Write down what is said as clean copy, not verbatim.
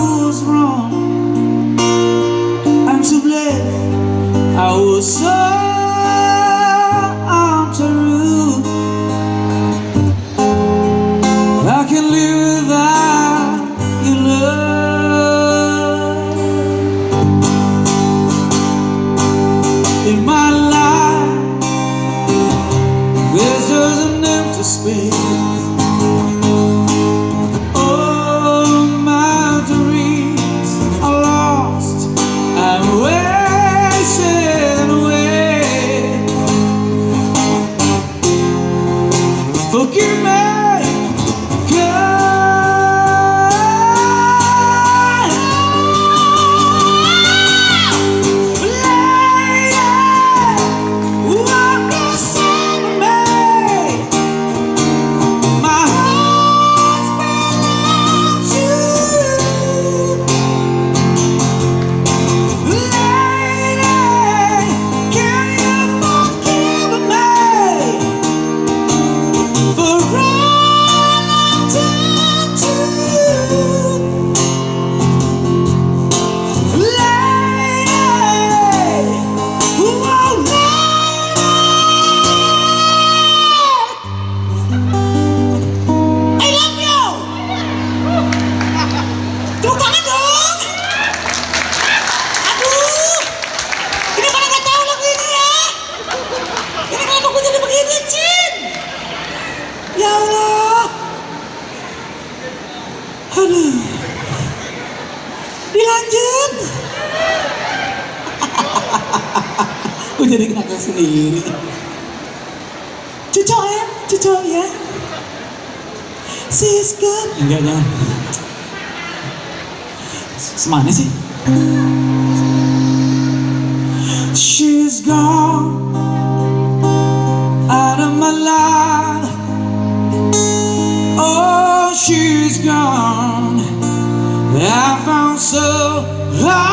was wrong. I'm to blame. I was so untrue. I can't live without your love in my life. There's just an empty space. Forgive me, God. Lady, walk beside me. My heart's belongs to you. Lady, can you forgive me for all I've done to you? Lady, oh lady, I love you. Tepuk tangan dong. Aduh, ini malah nggak tahu lagu ini ya. Ini kenapa gue jadi begini, Cin? Ya Allah. Aduh. Dilanjut. Gue jadi ngakak sendiri. Cucok ya. Siska. Enggak, jangan. Semana sih? She's gone out of my life. Oh, she's gone. I found so hard.